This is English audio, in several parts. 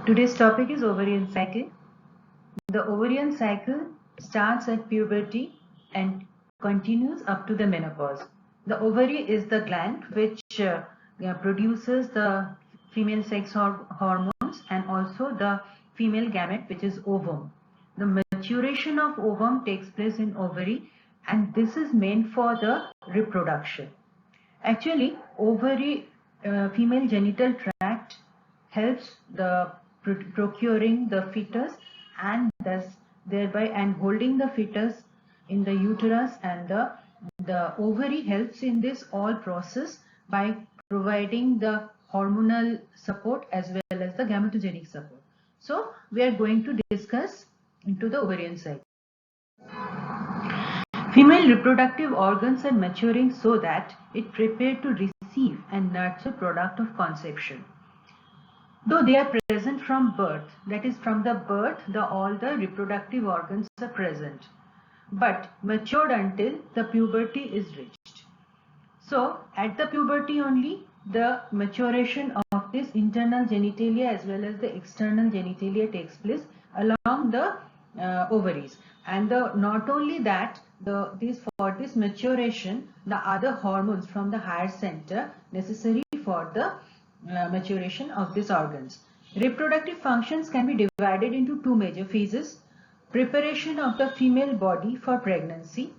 Today's topic is ovarian cycle. The ovarian cycle starts at puberty and continues up to the menopause. The ovary is the gland which produces the female sex hormones and also the female gamete, which is ovum. The maturation of ovum takes place in ovary, and this is meant for the reproduction. Actually, ovary, female genital tract helps the procuring the fetus and thus thereby and holding the fetus in the uterus, and the ovary helps in this all process by providing the hormonal support as well as the gametogenic support. So we are going to discuss into the ovarian cycle. Female reproductive organs are maturing so that it prepared to receive and nurture product of conception. Though they are present from birth, that is from the birth, all the reproductive organs are present, but matured until the puberty is reached. So at the puberty only, the maturation of this internal genitalia as well as the external genitalia takes place along the ovaries, and not only that, for this maturation, the other hormones from the higher center necessary for the maturation of these organs. Reproductive functions can be divided into two major phases: preparation of the female body for pregnancy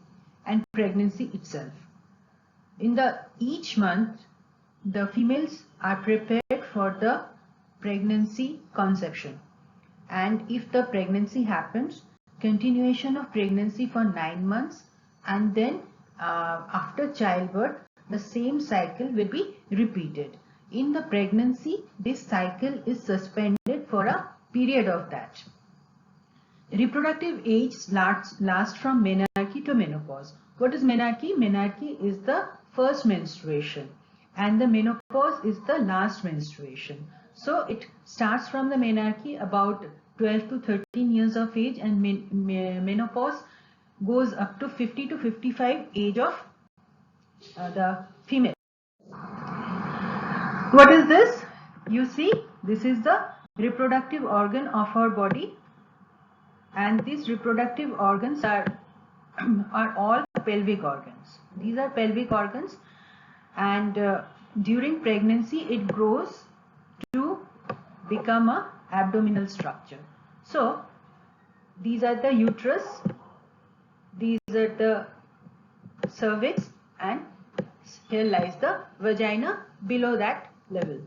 and pregnancy itself. In each month, the females are prepared for the pregnancy conception, and if the pregnancy happens, continuation of pregnancy for 9 months, and then after childbirth the same cycle will be repeated. In the pregnancy, this cycle is suspended for a period of that. Reproductive age lasts from menarche to menopause. What is menarche? Menarche is the first menstruation and the menopause is the last menstruation. So it starts from the menarche about 12 to 13 years of age, and menopause goes up to 50 to 55 age of the female. What is this? You see, this is the reproductive organ of our body, and these reproductive organs are all pelvic organs. These are pelvic organs, and during pregnancy it grows to become a abdominal structure. So these are the uterus, these are the cervix, and here lies the vagina below that level.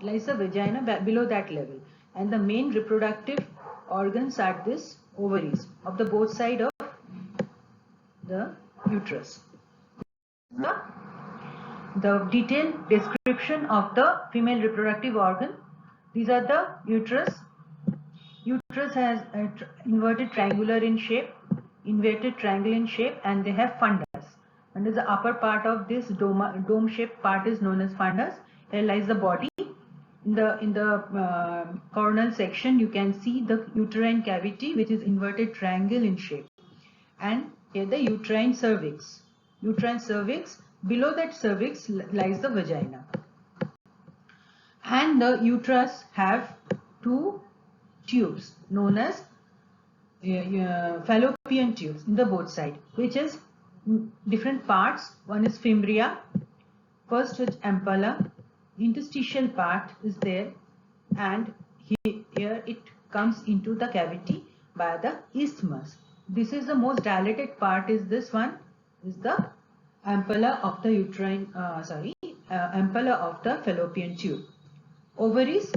Lies the vagina below that level, and the main reproductive organs are this ovaries of the both side of the uterus. The detailed description of the female reproductive organ. These are the uterus. Uterus has a inverted triangle in shape, and they have fundus. And the upper part of this dome-shaped part is known as fundus. Here lies the body. In the coronal section, you can see the uterine cavity, which is inverted triangle in shape, and here the uterine cervix. Below that cervix lies the vagina, and the uterus have two tubes known as fallopian tubes in the both side, which is different parts. One is fimbria, first with ampulla, interstitial part is there, and here it comes into the cavity by the isthmus. This is the most dilated part, is this one, is the ampulla of the ampulla of the fallopian tube. Ovaries,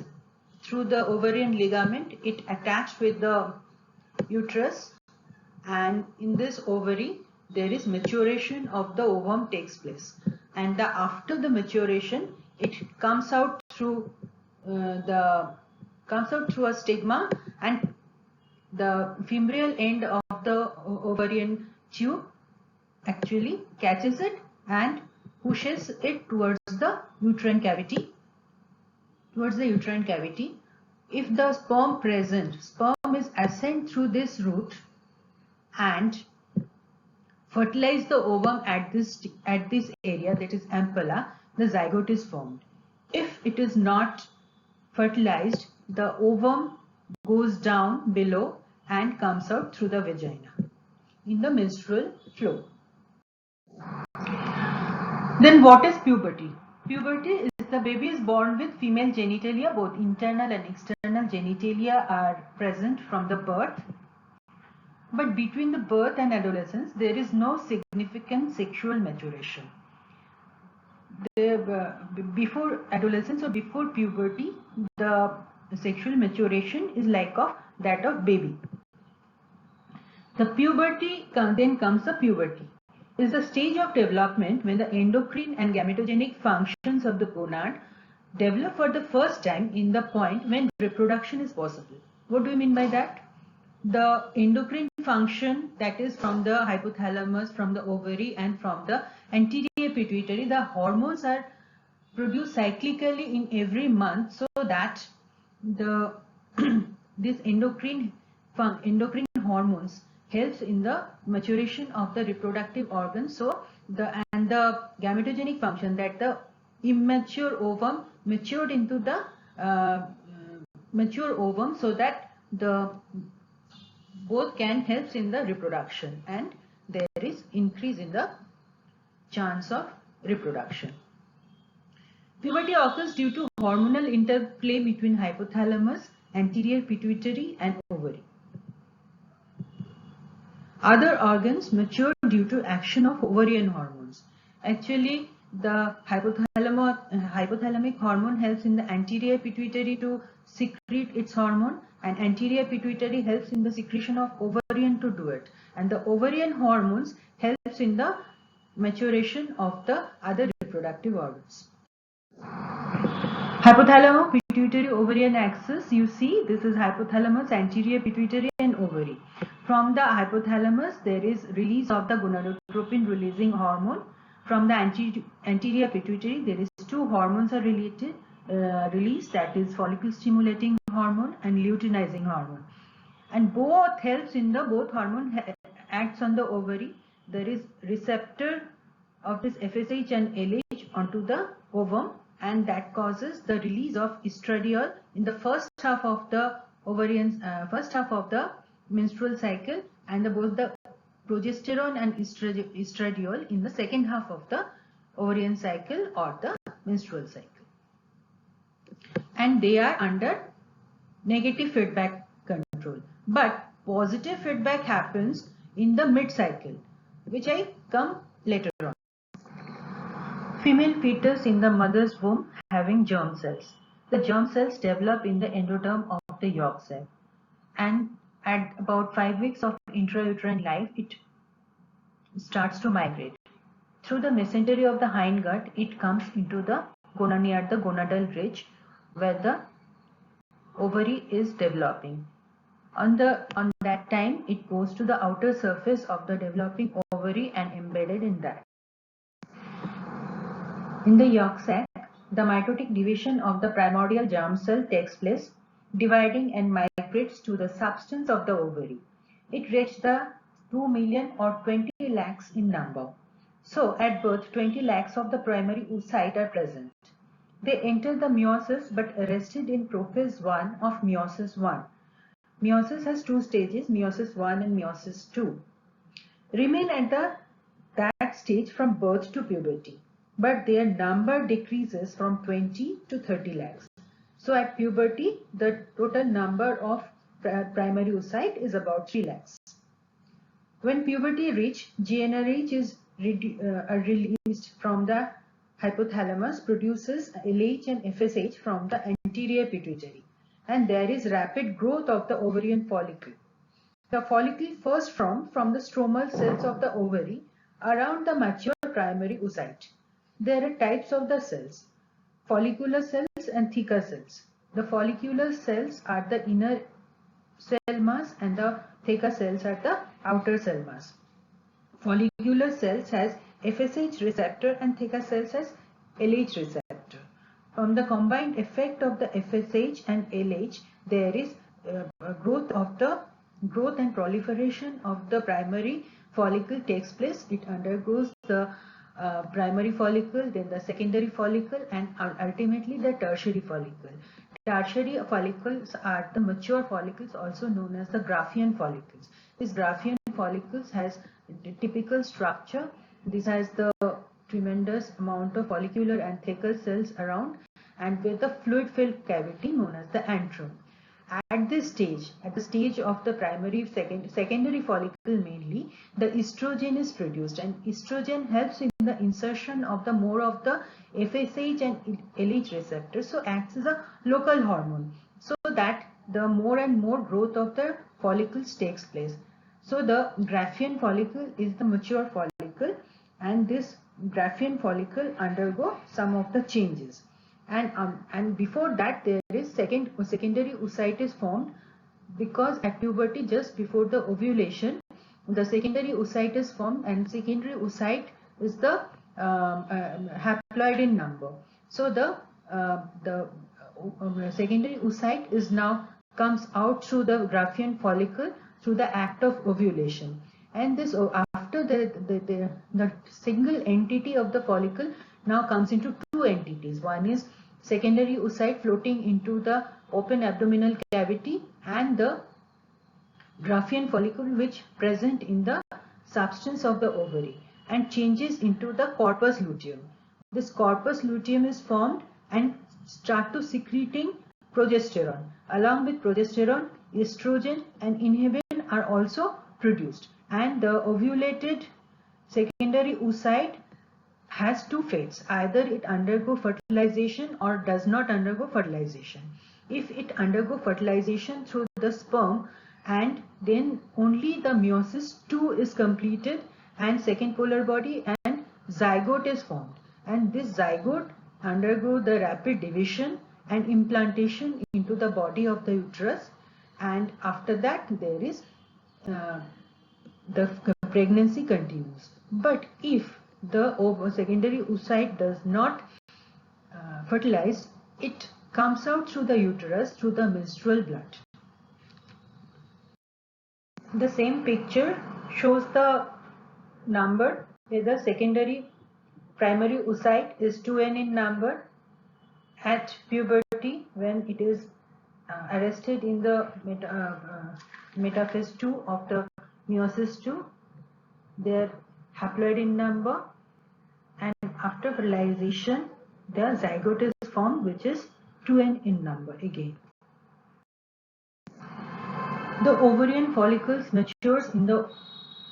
through the ovarian ligament, it attached with the uterus, and in this ovary there is maturation of the ovum takes place, and after the maturation it comes out through a stigma, and the fimbrial end of the ovarian tube actually catches it and pushes it towards the uterine cavity. If the sperm is ascend through this route and fertilize the ovum at this area, that is ampulla, the zygote is formed. If it is not fertilized, the ovum goes down below and comes out through the vagina in the menstrual flow. Then what is puberty? Puberty is the baby is born with female genitalia, both internal and external genitalia are present from the birth. But between the birth and adolescence, there is no significant sexual maturation. Before adolescence or before puberty, the sexual maturation is like of that of baby. The puberty, then comes the puberty. It is the stage of development when the endocrine and gametogenic functions of the gonad develop for the first time in the point when reproduction is possible. What do you mean by that? The endocrine function, that is from the hypothalamus, from the ovary and from the anterior pituitary, the hormones are produced cyclically in every month, so that the this endocrine hormones helps in the maturation of the reproductive organs. So the gametogenic function, that the immature ovum matured into the mature ovum, so that the both can help in the reproduction and there is increase in the chance of reproduction. Puberty occurs due to hormonal interplay between hypothalamus, anterior pituitary and ovary. Other organs mature due to action of ovarian hormones. Actually, the hypothalamic hormone helps in the anterior pituitary to secrete its hormone, and anterior pituitary helps in the secretion of ovarian to do it, and the ovarian hormones helps in the maturation of the other reproductive organs. Hypothalamus pituitary ovarian axis, you see this is hypothalamus, anterior pituitary and ovary. From the hypothalamus there is release of the gonadotropin releasing hormone. From the anterior pituitary there is two hormones are released, that is follicle stimulating hormone and luteinizing hormone, and both helps in the both hormone acts on the ovary. There is receptor of this FSH and LH onto the ovum, and that causes the release of estradiol in the first half of the first half of the menstrual cycle, and both the progesterone and estradiol in the second half of the ovarian cycle or the menstrual cycle, and they are under negative feedback control. But positive feedback happens in the mid-cycle, which I come later on. Female fetus in the mother's womb having germ cells. The germ cells develop in the endoderm of the yolk sac, and at about 5 weeks of intrauterine life, it starts to migrate. Through the mesentery of the hindgut, it comes into the near the gonadal ridge, where the ovary is developing. On that time, it goes to the outer surface of the developing ovary and embedded in that. In the yolk sac, the mitotic division of the primordial germ cell takes place, dividing and migrates to the substance of the ovary. It reaches the 2 million or 20 lakhs in number. So at birth, 20 lakhs of the primary oocyte are present. They enter the meiosis but arrested in prophase 1 of meiosis 1. Meiosis has two stages, meiosis 1 and meiosis 2. Remain at that stage from birth to puberty, but their number decreases from 20 to 30 lakhs. So at puberty, the total number of primary oocyte is about 3 lakhs. When puberty reaches, GnRH is released from the hypothalamus, produces LH and FSH from the anterior pituitary, and there is rapid growth of the ovarian follicle. The follicle first formed from the stromal cells of the ovary around the mature primary oocyte. There are types of the cells, follicular cells and theca cells. The follicular cells are the inner cell mass and the theca cells are the outer cell mass. Follicular cells has FSH receptor and theca cells has LH receptor. From the combined effect of the FSH and LH, there is growth and proliferation of the primary follicle takes place. It undergoes the primary follicle, then the secondary follicle, and ultimately the tertiary follicle. tertiary follicles are the mature follicles, also known as the Graafian follicles. These Graafian follicles has the typical structure. This has the tremendous amount of follicular and thicker cells around, and with a fluid-filled cavity known as the antrum. At this stage, at the stage of the secondary follicle mainly, the estrogen is produced, and estrogen helps in the insertion of the more of the FSH and LH receptors, so acts as a local hormone, so that the more and more growth of the follicles takes place. So the Graafian follicle is the mature follicle, and this Graafian follicle undergo some of the changes. And before that there is secondary oocyte is formed, because at puberty, just before the ovulation, the secondary oocyte is formed, and secondary oocyte is the haploid in number. So the secondary oocyte is now comes out through the Graafian follicle through the act of ovulation, and this after the single entity of the follicle now comes into two entities. One is secondary oocyte floating into the open abdominal cavity, and the Graafian follicle which present in the substance of the ovary and changes into the corpus luteum. This corpus luteum is formed and start to secreting progesterone. Along with progesterone, estrogen and inhibin are also produced, and the ovulated secondary oocyte has two fates. Either it undergo fertilization or does not undergo fertilization. If it undergo fertilization through the sperm, and then only the meiosis II is completed and second polar body and zygote is formed, and this zygote undergo the rapid division and implantation into the body of the uterus, and after that there is the pregnancy continues. But if the secondary oocyte does not fertilize, it comes out through the uterus through the menstrual blood. The same picture shows the number where the secondary primary oocyte is 2n in number. At puberty, when it is arrested in the metaphase 2 of the meiosis II, they are haploid in number, and after fertilization the zygote is formed, which is 2n in number again. The ovarian follicles matures in the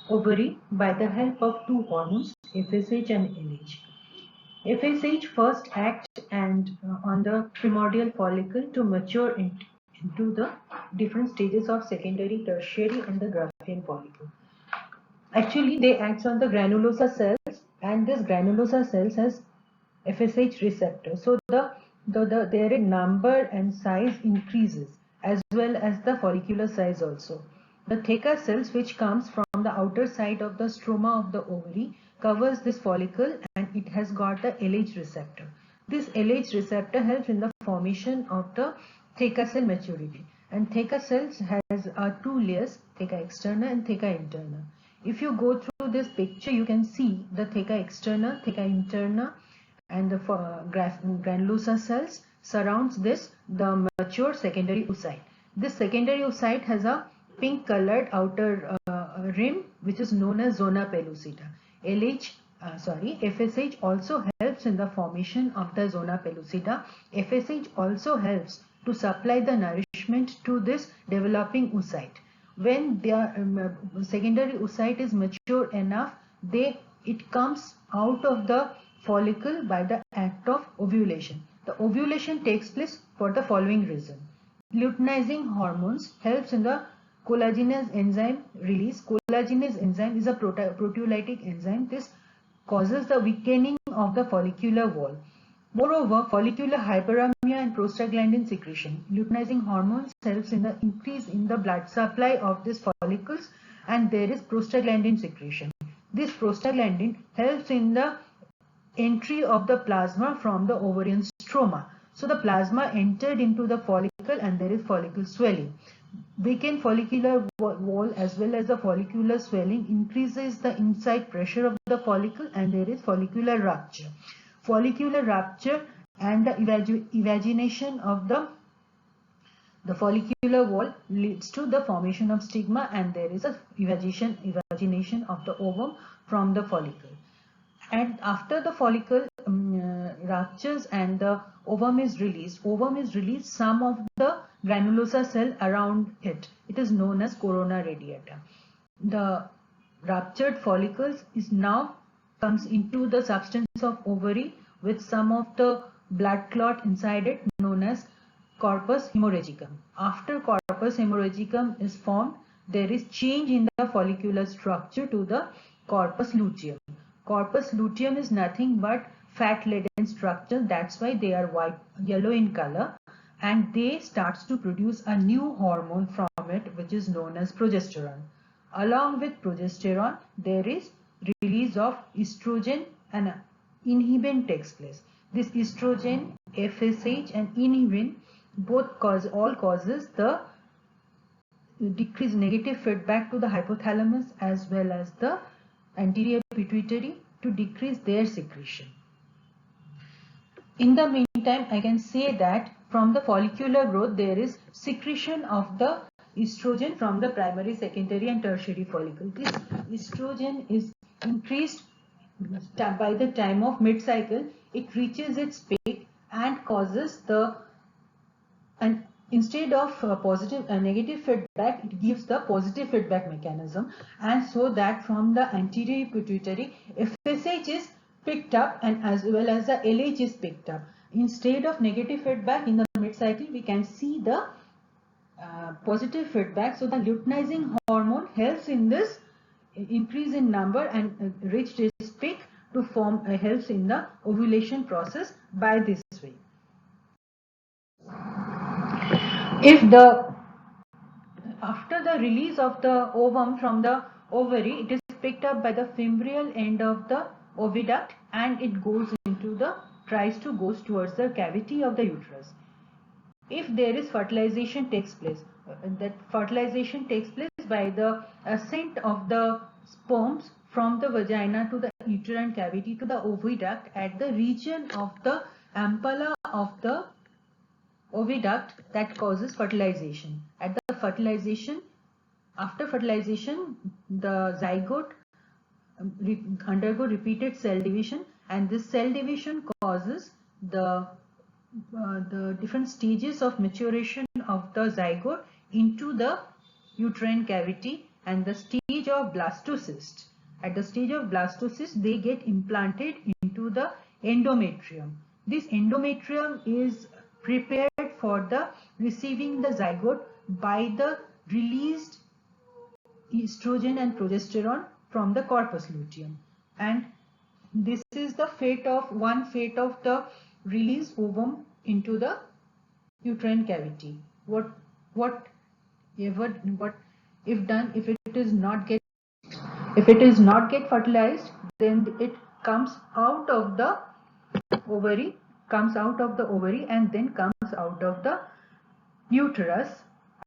ovary by the help of two hormones, FSH and LH. FSH first acts and on the primordial follicle to mature into the different stages of secondary, tertiary and the Graafian follicle. Actually, they act on the granulosa cells, and this granulosa cells has FSH receptor. So their number and size increases, as well as the follicular size also. The theca cells, which comes from the outer side of the stroma of the ovary, covers this follicle, and it has got the LH receptor. This LH receptor helps in the formation of the theca cell maturity, and theca cells has two layers, theca externa and theca interna. If you go through this picture, you can see the theca externa, theca interna, and the granulosa cells surrounds this the mature secondary oocyte. This secondary oocyte has a pink colored outer rim, which is known as zona pellucida. FSH also helps in the formation of the zona pellucida. FSH also helps to supply the nourishment to this developing oocyte. When the secondary oocyte is mature enough, it comes out of the follicle by the act of ovulation. The ovulation takes place for the following reason. Luteinizing hormones helps in the collagenase enzyme release. Collagenase enzyme is a proteolytic enzyme. This causes the weakening of the follicular wall. Moreover, follicular hyperamia and prostaglandin secretion. Luteinizing hormones helps in the increase in the blood supply of these follicles, and there is prostaglandin secretion. This prostaglandin helps in the entry of the plasma from the ovarian stroma. So the plasma entered into the follicle, and there is follicle swelling. Weakened follicular wall as well as the follicular swelling increases the inside pressure of the follicle, and there is follicular rupture. Follicular rupture and the evagination of the The follicular wall leads to the formation of stigma, and there is a evagination of the ovum from the follicle. And after the follicle ruptures and the ovum is released, some of the granulosa cell around it. It is known as corona radiata. The ruptured follicles is now comes into the substance of ovary with some of the blood clot inside it, known as corpus hemorrhagicum. After corpus hemorrhagicum is formed, there is change in the follicular structure to the corpus luteum. Corpus luteum is nothing but fat laden structure. That's why they are white, yellow in color, and they starts to produce a new hormone from it, which is known as progesterone. Along with progesterone, there is release of estrogen, and inhibin takes place. This estrogen, FSH, and inhibin all causes the decreased negative feedback to the hypothalamus as well as the anterior pituitary to decrease their secretion. In the meantime, I can say that from the follicular growth, there is secretion of the estrogen from the primary, secondary and tertiary follicle. This estrogen is increased by the time of mid-cycle. It reaches its peak and causes the, and instead of negative feedback, it gives the positive feedback mechanism, and so that from the anterior pituitary, FSH is picked up and as well as the LH is picked up. Instead of negative feedback in the mid-cycle, we can see the positive feedback. So the luteinizing hormone helps in this increase in number and reach its peak to form helps in the ovulation process by this way. If after the release of the ovum from the ovary, it is picked up by the fimbrial end of the oviduct and it tries to go towards the cavity of the uterus. If there is fertilization takes place, that fertilization takes place by the ascent of the sperms from the vagina to the uterine cavity to the oviduct at the region of the ampulla of the oviduct, that causes fertilization. At the fertilization, after fertilization, the zygote undergo repeated cell division, and this cell division causes the different stages of maturation of the zygote into the uterine cavity and the stage of blastocyst. At the stage of blastocyst, they get implanted into the endometrium. This endometrium is prepared for the receiving the zygote by the released estrogen and progesterone from the corpus luteum. And this is the fate of the released ovum into the uterine cavity. What if it is not get fertilized, then it comes out of the ovary, and then comes out of the uterus,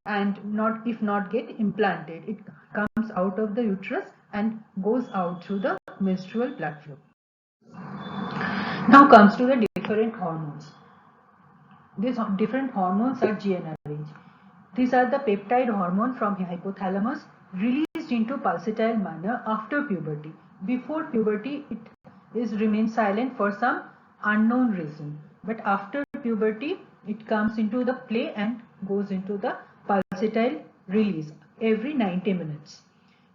and if not get implanted, it comes out of the uterus and goes out through the menstrual blood flow. Now comes to the different hormones. These different hormones are GnRH. These are the peptide hormone from hypothalamus released into pulsatile manner after puberty. Before puberty, it remains silent for some unknown reason, but after puberty, it comes into the play and goes into the pulsatile release every 90 minutes.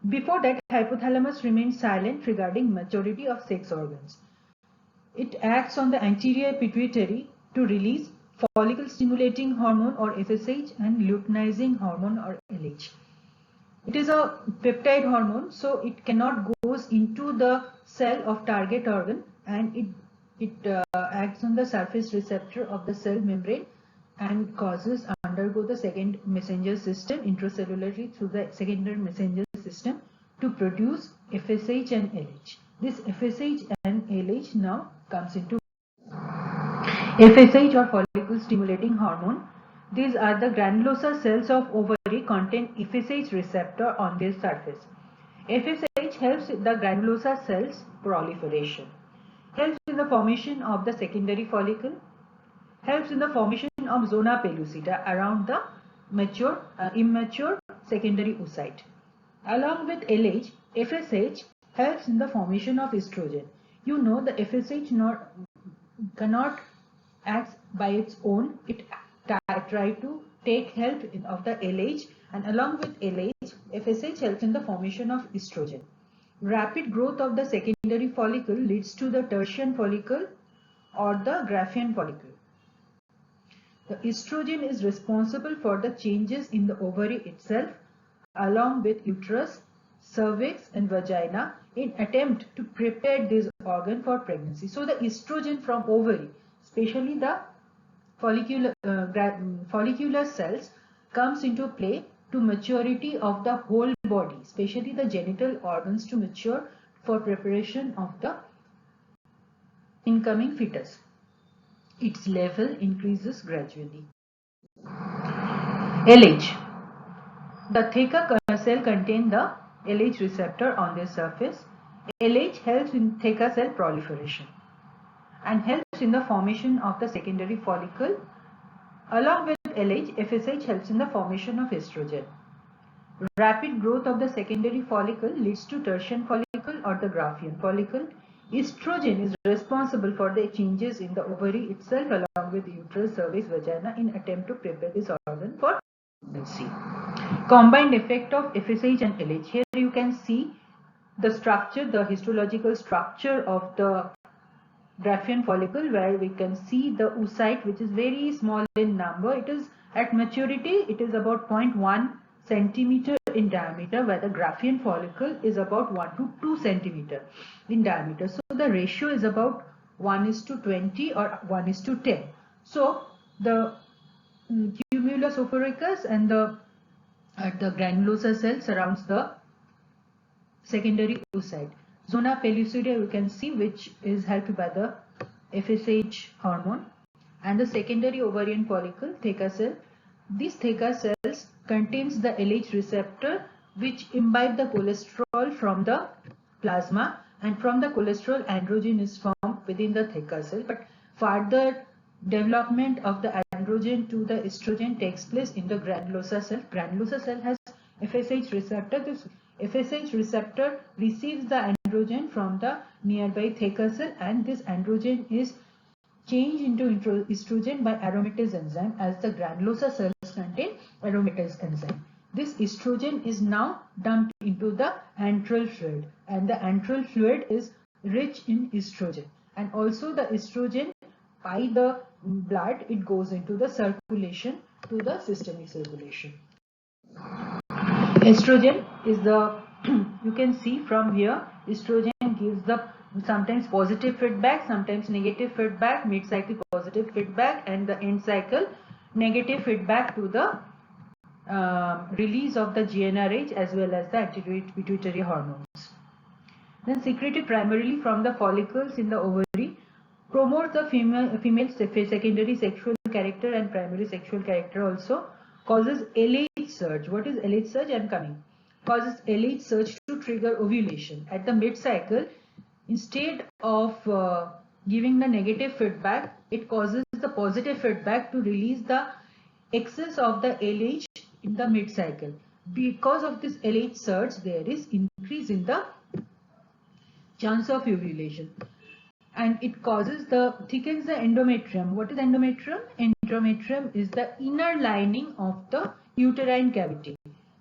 Before that, hypothalamus remains silent regarding maturity of sex organs. It acts on the anterior pituitary to release follicle stimulating hormone or FSH and luteinizing hormone or LH. It is a peptide hormone, so it cannot goes into the cell of target organ, and it acts on the surface receptor of the cell membrane and causes undergo the second messenger system intracellularly through the secondary messenger system to produce FSH and LH. This FSH and LH now comes into FSH or follicle stimulating hormone. These are the granulosa cells of ovary contain FSH receptor on their surface. FSH helps the granulosa cells proliferation, helps in the formation of the secondary follicle, helps in the formation of zona pellucida around the immature secondary oocyte. Along with LH, FSH helps in the formation of estrogen. You know the FSH cannot act by its own. It try to take help of the LH, and along with LH, FSH helps in the formation of estrogen. Rapid growth of the secondary follicle leads to the tertian follicle or the Graafian follicle. The estrogen is responsible for the changes in the ovary itself, along with uterus, cervix and vagina, in attempt to prepare this organ for pregnancy. So the estrogen from ovary, especially the follicular cells, comes into play to maturity of the whole body, especially the genital organs, to mature for preparation of the incoming fetus. Its level increases gradually. LH. The theca cell contain the LH receptor on their surface. LH helps in theca cell proliferation and helps in the formation of the secondary follicle. Along with LH, FSH helps in the formation of estrogen. Rapid growth of the secondary follicle leads to tertian follicle or the Graafian follicle. Estrogen is responsible for the changes in the ovary itself, along with uterus, cervix, vagina, in attempt to prepare this organ for pregnancy. Combined effect of FSH and LH. Here you can see the structure, the histological structure of the Graafian follicle, where we can see the oocyte, which is very small in number. It is at maturity, it is about 0.1 centimeter in diameter, where the Graafian follicle is about 1 to 2 centimeter in diameter. So the ratio is about 1:20 or 1:10. So the cumulus ophrocus and the granulosa cell surrounds the secondary oocyte. Zona pellucida you can see, which is helped by the FSH hormone, and the secondary ovarian follicle, theca cell. These theca cells contains the LH receptor, which imbibe the cholesterol from the plasma, and from the cholesterol androgen is formed within the theca cell. But further development of the androgen to the estrogen takes place in the granulosa cell. Granulosa cell has FSH receptor. This FSH receptor receives the androgen from the nearby theca cell, and this androgen is changed into estrogen by aromatase enzyme, as the granulosa cells contain aromatase enzyme. This estrogen is now dumped into the antral fluid, and the antral fluid is rich in estrogen, and also the estrogen by the blood, it goes into the circulation to the systemic circulation. Estrogen is the you can see from here, estrogen gives the sometimes positive feedback, sometimes negative feedback, mid cycle positive feedback, and the end cycle negative feedback to the release of the GnRH as well as the anti-pituitary hormones. Then secreted primarily from the follicles in the ovary, promotes the female secondary sexual character and primary sexual character, also causes LH surge. What is LH surge? I am coming. Causes LH surge to trigger ovulation. At the mid-cycle, instead of giving the negative feedback, it causes the positive feedback to release the excess of the LH in the mid-cycle. Because of this LH surge, there is increase in the chance of ovulation, and it thickens the endometrium. What is endometrium? Endometrium is the inner lining of the uterine cavity.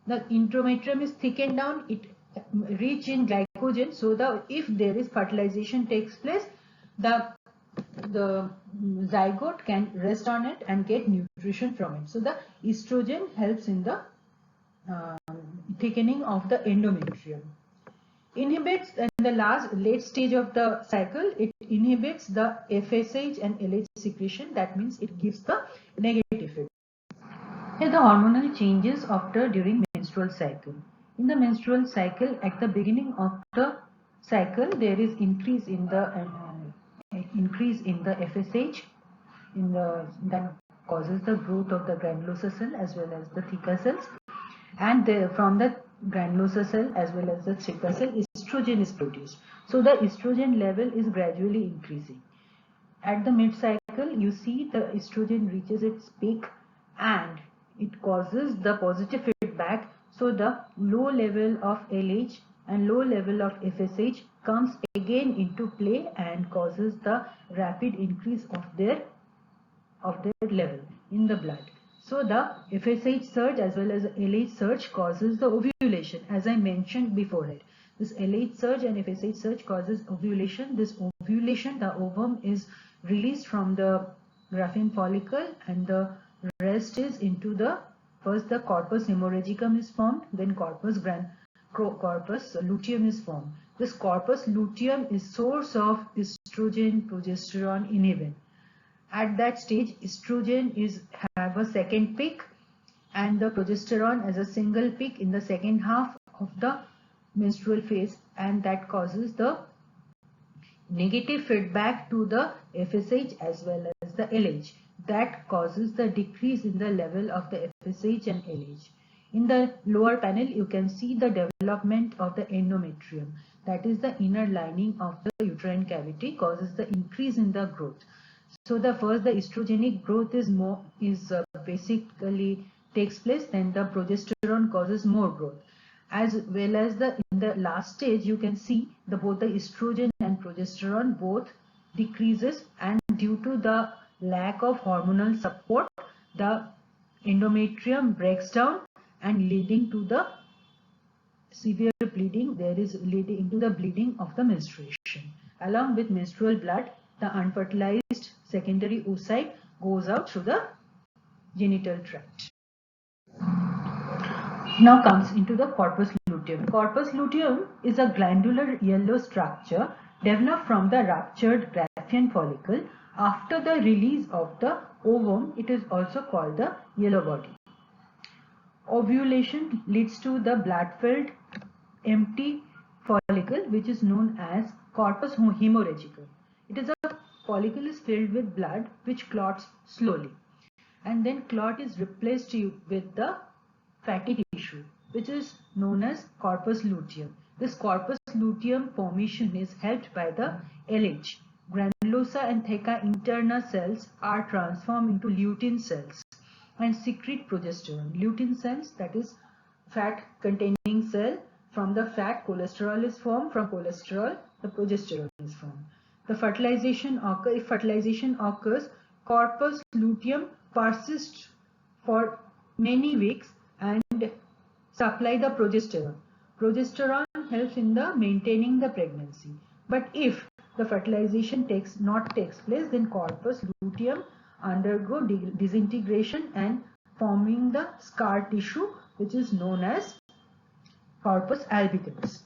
The endometrium is thickened down, it rich in glycogen, so that if there is fertilization takes place, the zygote can rest on it and get nutrition from it. So the estrogen helps in the thickening of the endometrium. Inhibits in the late stage of the cycle, it inhibits the FSH and LH secretion. That means it gives the negative effect. Here the hormonal changes during menstrual cycle. In the menstrual cycle, at the beginning of the cycle, there is increase in the FSH that causes the growth of the granulosa cell as well as the theca cells, and from the granulosa cell as well as the theca cell, estrogen is produced. So the estrogen level is gradually increasing. At the mid cycle, you see the estrogen reaches its peak, and it causes the positive feedback. So the low level of LH and low level of FSH comes again into play and causes the rapid increase of their level in the blood. So the FSH surge as well as LH surge causes the ovulation, as I mentioned before it. This LH surge and FSH surge causes ovulation. This ovulation, the ovum is released from the Graafian follicle, and the rest is into the, first the corpus hemorrhagicum is formed, then corpus luteum is formed. This corpus luteum is source of estrogen, progesterone, inhibin. At that stage, estrogen have a second peak and the progesterone as a single peak in the second half of the menstrual phase, and that causes the negative feedback to the FSH as well as the LH. That causes the decrease in the level of the FSH and LH. In the lower panel, you can see the development of the endometrium. That is the inner lining of the uterine cavity, causes the increase in the growth. So the estrogenic growth is basically takes place, then the progesterone causes more growth. As well as in the last stage, you can see both the estrogen and progesterone both decreases, and due to the lack of hormonal support, the endometrium breaks down and leading to the severe bleeding. There is leading into the bleeding of the menstruation. Along with menstrual blood, the unfertilized secondary oocyte goes out through the genital tract. Now comes into the corpus luteum. Corpus luteum is a glandular yellow structure developed from the ruptured Graafian follicle after the release of the ovum. It is also called the yellow body. Ovulation leads to the blood-filled empty follicle, which is known as corpus hemorrhagicum. It is a follicle is filled with blood which clots slowly, and then clot is replaced with the fatty tissue, which is known as corpus luteum. This corpus luteum formation is helped by the LH. Granulosa and theca interna cells are transformed into lutein cells and secrete progesterone. Lutein cells, that is fat containing cell. From the fat, cholesterol is formed. From cholesterol, the progesterone is formed. The fertilization occurs. If fertilization occurs, corpus luteum persists for many weeks and supply the progesterone. Progesterone helps in the maintaining the pregnancy. But if the fertilization takes place, then corpus luteum undergo disintegration and forming the scar tissue, which is known as corpus albicans.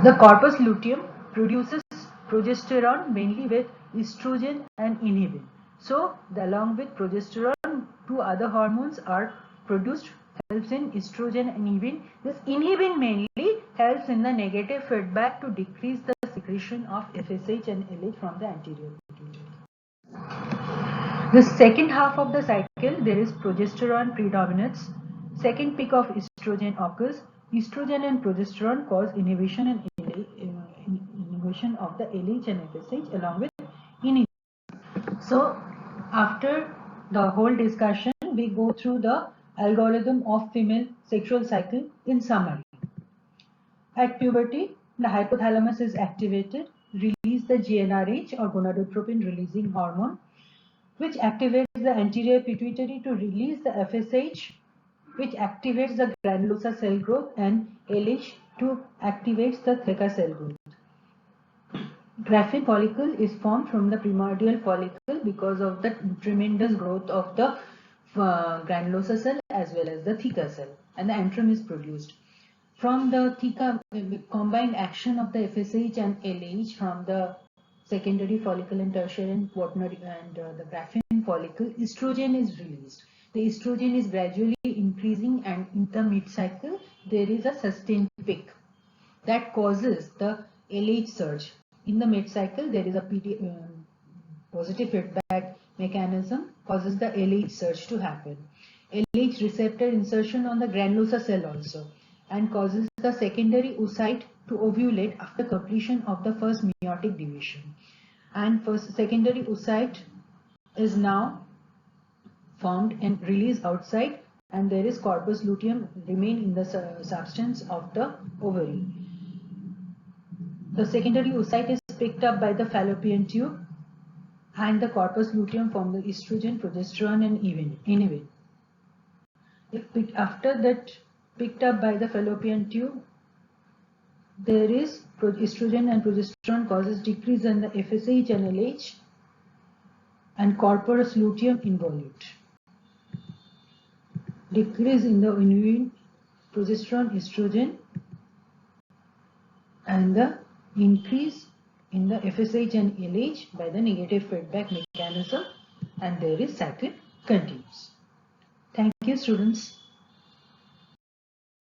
The corpus luteum produces progesterone mainly with estrogen and inhibin. So, along with progesterone, two other hormones are produced, helps in estrogen and inhibin. This inhibin mainly helps in the negative feedback to decrease the secretion of FSH and LH from the anterior pituitary. The second half of the cycle, there is progesterone predominates. Second peak of estrogen occurs. Estrogen and progesterone cause inhibition and inhibition of the LH and FSH along with inhibition. So, after the whole discussion, we go through the algorithm of female sexual cycle in summary. At puberty, the hypothalamus is activated, release the GnRH or gonadotropin releasing hormone, which activates the anterior pituitary to release the FSH, which activates the granulosa cell growth, and LH to activates the theca cell growth. Graafian follicle is formed from the primordial follicle because of the tremendous growth of the granulosa cell as well as the theca cell, and the antrum is produced. From the theca, combined action of the FSH and LH from the secondary follicle and tertiary and quaternary and the Graafian follicle, estrogen is released. The estrogen is gradually increasing, and in the mid-cycle, there is a sustained peak that causes the LH surge. In the mid-cycle, there is a positive feedback mechanism causes the LH surge to happen. LH receptor insertion on the granulosa cell also, and causes the secondary oocyte to ovulate after completion of the first meiotic division. And secondary oocyte is now formed and released outside, and there is corpus luteum remain in the substance of the ovary. The secondary oocyte is picked up by the fallopian tube, and the corpus luteum form the estrogen, progesterone, and inhibin. After that, picked up by the fallopian tube, there is estrogen and progesterone causes decrease in the FSH and LH, and corpus luteum involute. Decrease in the inhibin, progesterone, estrogen, and the increase in the FSH and LH by the negative feedback mechanism, and there is cycle continues. Thank you, students.